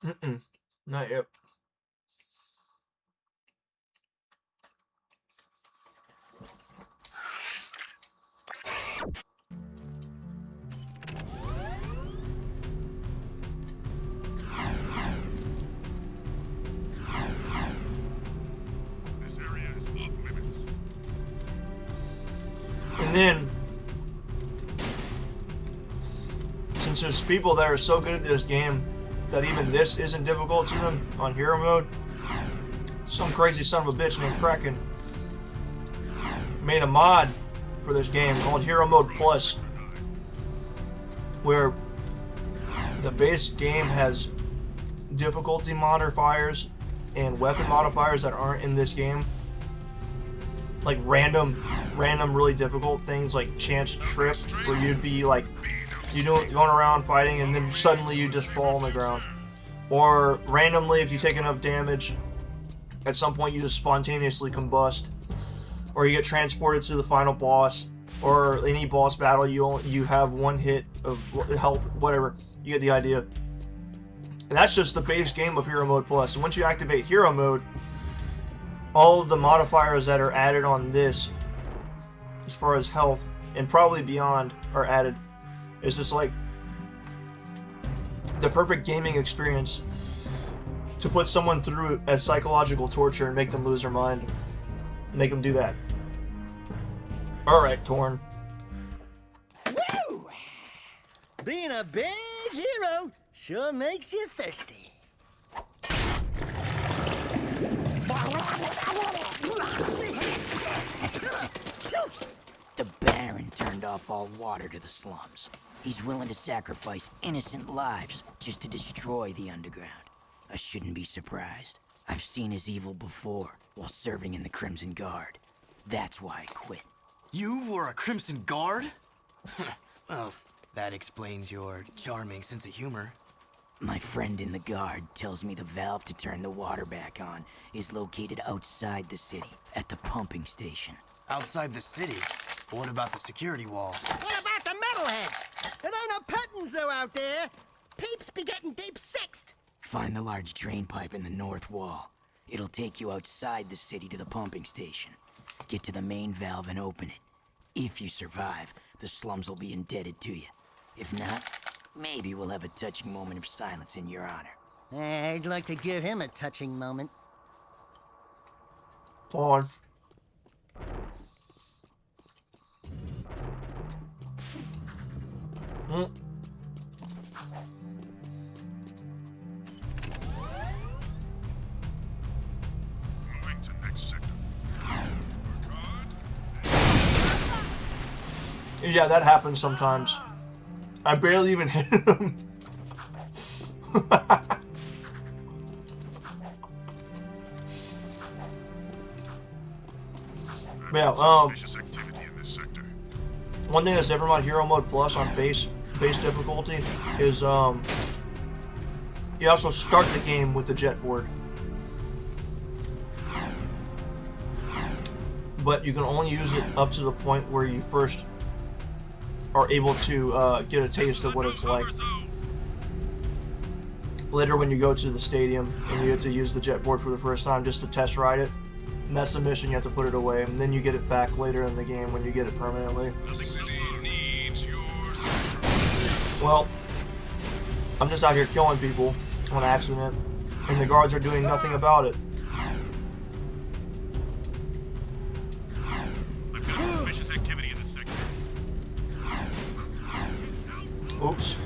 Mm-mm. Not yet. This area is off limits. And then, since there's people that are so good at this game that even this isn't difficult to them on hero mode, some crazy son of a bitch named Kraken made a mod for this game called Hero Mode Plus, where the base game has difficulty modifiers and weapon modifiers that aren't in this game, like random really difficult things like chance trip, where you'd be like going around fighting and then suddenly you just fall on the ground, or randomly if you take enough damage at some point you just spontaneously combust, or you get transported to the final boss, or any boss battle you have one hit of health, whatever. You get the idea. And that's just the base game of Hero Mode Plus. And once you activate Hero Mode, all of the modifiers that are added on this, as far as health and probably beyond, are added. It's just like the perfect gaming experience to put someone through as psychological torture and make them lose their mind. Make them do that. Alright, Torn. Woo! Being a big hero sure makes you thirsty. The Baron turned off all water to the slums. He's willing to sacrifice innocent lives just to destroy the underground. I shouldn't be surprised. I've seen his evil before while serving in the Crimson Guard. That's why I quit. You were a Crimson Guard? Well, that explains your charming sense of humor. My friend in the Guard tells me the valve to turn the water back on is located outside the city, at the pumping station. Outside the city? What about the security walls? What about the metalheads? It ain't a petting zoo out there. Peeps be getting deep-sixed. Find the large drain pipe in the north wall. It'll take you outside the city to the pumping station. Get to the main valve and open it. If you survive, the slums will be indebted to you. If not, maybe we'll have a touching moment of silence in your honor. I'd like to give him a touching moment. Torn. Mm. Moving to next sector. Work hard. Yeah, that happens sometimes. I barely even hit him. Yeah, Suspicious activity in this sector. one thing that's different about Hero Mode Plus on base difficulty is you also start the game with the jet board, but you can only use it up to the point where you first are able to get a taste of what it's like. Later, when you go to the stadium and you get to use the jet board for the first time just to test ride it, and that's the mission, you have to put it away, and then you get it back later in the game when you get it permanently. The city needs your Well, I'm just out here killing people on accident, and the guards are doing nothing about it. I've got suspicious activity in this sector. Oops.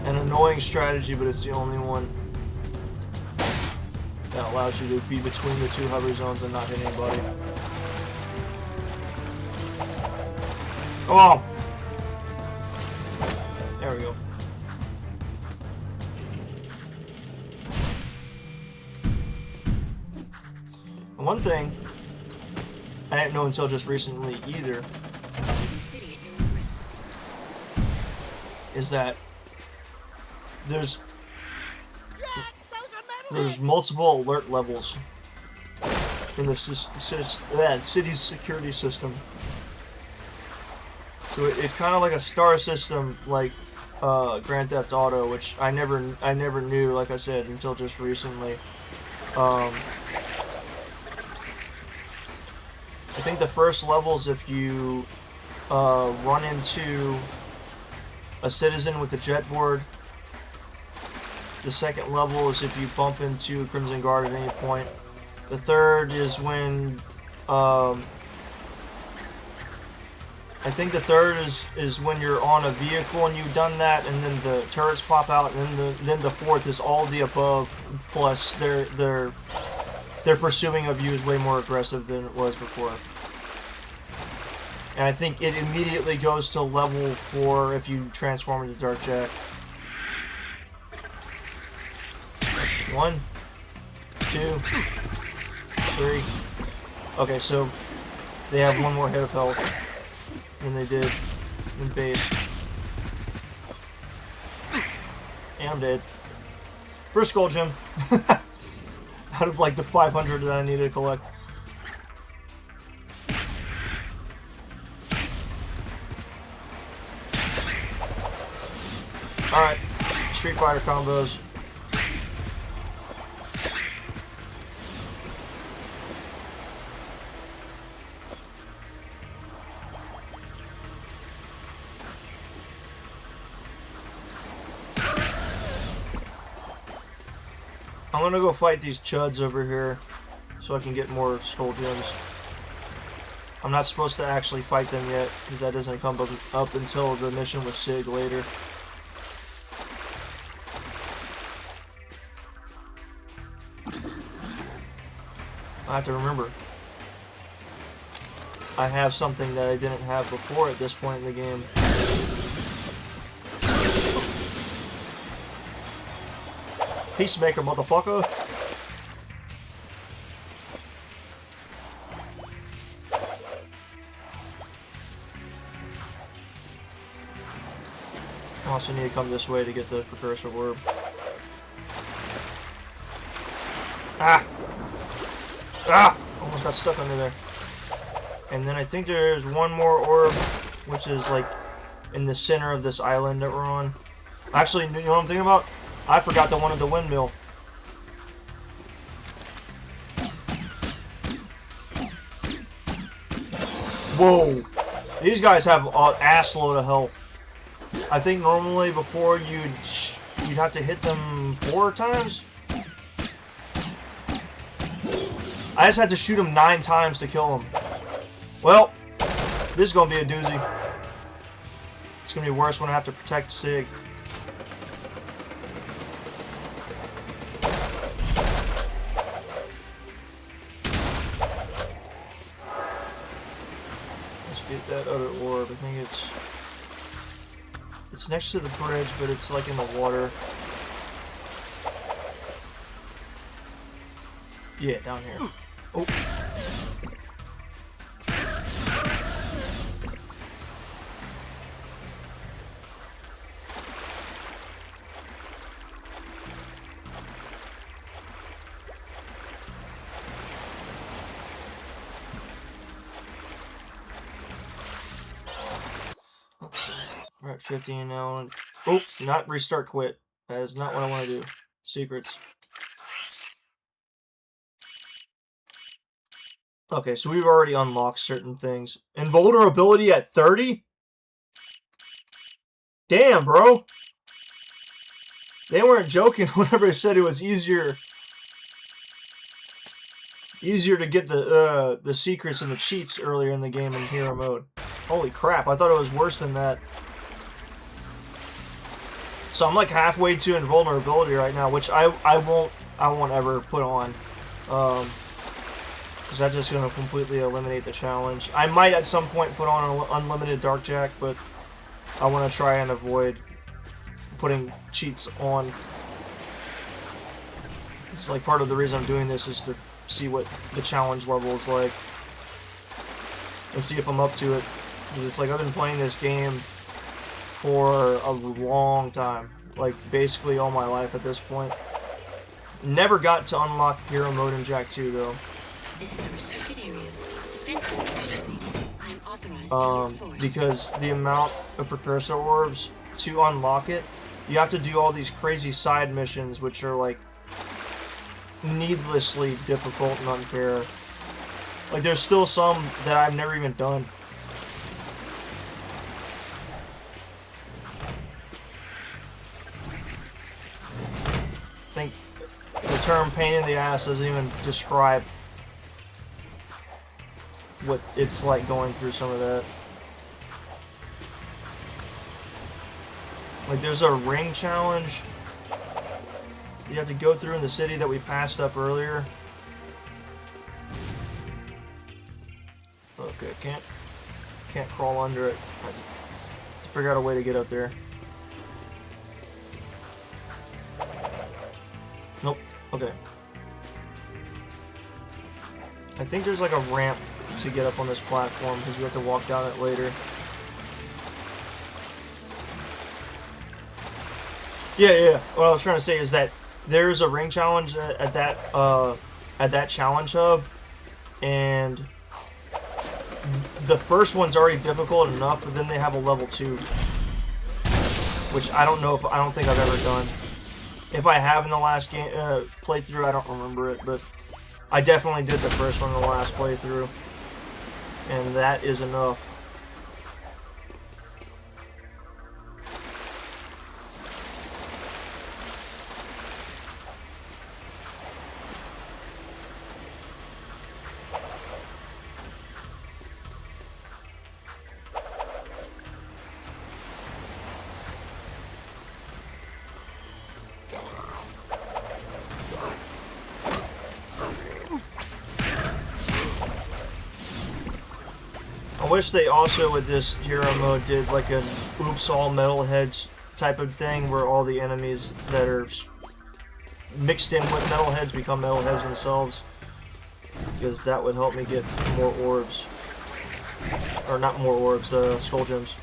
An annoying strategy, but it's the only one that allows you to be between the two hover zones and not hit anybody. Come on! There we go. And one thing I didn't know until just recently either is that there's multiple alert levels in the city's security system. So it's kind of like a star system, like Grand Theft Auto, which I never knew, like I said, until just recently. I think the first levels, if you run into a citizen with a jet board. The second level is if you bump into a Crimson Guard at any point. The third is when I think the third is when you're on a vehicle and you've done that, and then the turrets pop out, and then the fourth is all the above, plus their pursuing of you is way more aggressive than it was before. And I think it immediately goes to level 4 if you transform into Dark Jack. 1, 2, 3. Okay, so they have one more hit of health than they did in base. And I'm dead. First gold gem. Out of like the 500 that I needed to collect. Alright, Street Fighter combos. I'm gonna go fight these chuds over here so I can get more skull gems. I'm not supposed to actually fight them yet because that doesn't come up until the mission with Sig later. I have to remember. I have something that I didn't have before at this point in the game. Peacemaker, motherfucker! I also need to come this way to get the precursor orb. Ah! Ah! Almost got stuck under there. And then I think there's one more orb, which is like in the center of this island that we're on. Actually, you know what I'm thinking about? I forgot the one at the windmill. Whoa! These guys have an assload of health. I think normally before you'd have to hit them 4 times. I just had to shoot him 9 times to kill him. Well, this is gonna be a doozy. It's gonna be worse when I have to protect Sig. Let's get that other orb. I think it's next to the bridge, but it's like in the water. Yeah, down here. Oh. We're at 15 now. Oh, not restart quit. That is not what I want to do. Secrets. Okay, so we've already unlocked certain things. Invulnerability at 30? Damn, bro. They weren't joking whenever they said it was easier to get the secrets and the cheats earlier in the game in hero mode. Holy crap, I thought it was worse than that. So I'm like halfway to invulnerability right now, which I won't ever put on. Because that's just going to completely eliminate the challenge. I might at some point put on an unlimited Dark Jack, but I want to try and avoid putting cheats on. It's like part of the reason I'm doing this is to see what the challenge level is like. And see if I'm up to it. Because it's like I've been playing this game for a long time. Like basically all my life at this point. Never got to unlock hero mode in Jak 2 though. This is a restricted area. Defenses activated. I am authorized to use force. Because the amount of precursor orbs to unlock it, you have to do all these crazy side missions, which are like needlessly difficult and unfair. Like, there's still some that I've never even done. I think the term pain in the ass doesn't even describe what it's like going through some of that. Like, there's a ring challenge you have to go through in the city that we passed up earlier. Okay, can't crawl under it. I have to figure out a way to get up there. Nope. Okay. I think there's like a ramp to get up on this platform because we have to walk down it later. Yeah. What I was trying to say is that there's a ring challenge at that challenge hub, and the first one's already difficult enough, but then they have a level 2, which I don't think I've ever done. If I have in the last game playthrough, I don't remember it, but I definitely did the first one in the last playthrough, and that is enough. I wish they also, with this hero mode, did like an oops all metalheads type of thing where all the enemies that are mixed in with metalheads become metalheads themselves, because that would help me get more orbs. Or not more orbs, skull gems.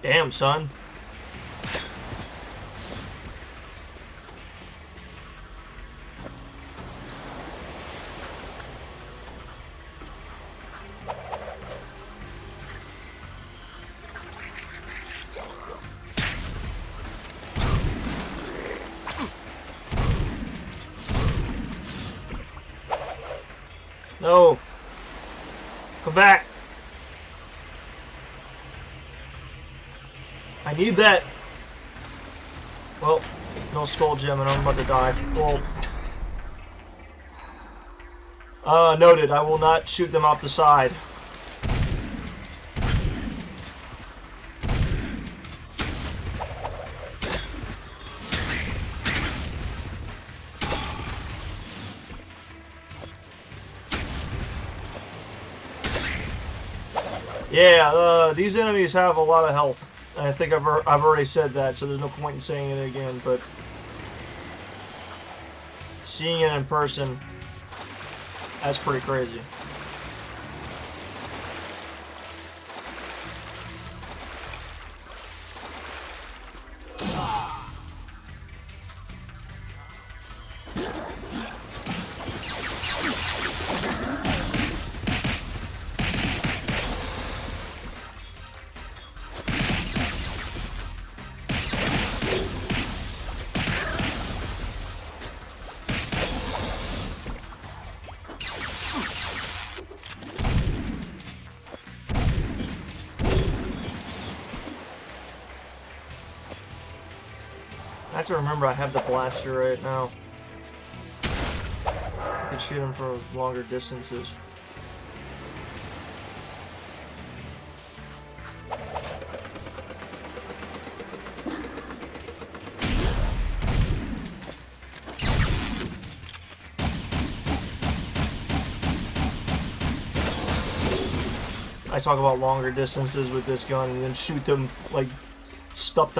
Damn, son. No. Come back. I need that. Well, no skull gem and I'm about to die. Well, noted. I will not shoot them off the side. Yeah, these enemies have a lot of health. I think I've already said that, so there's no point in saying it again, but seeing it in person, that's pretty crazy. I have to remember I have the blaster right now. I can shoot him from longer distances. I talk about longer distances with this gun and then shoot them, like, stuff them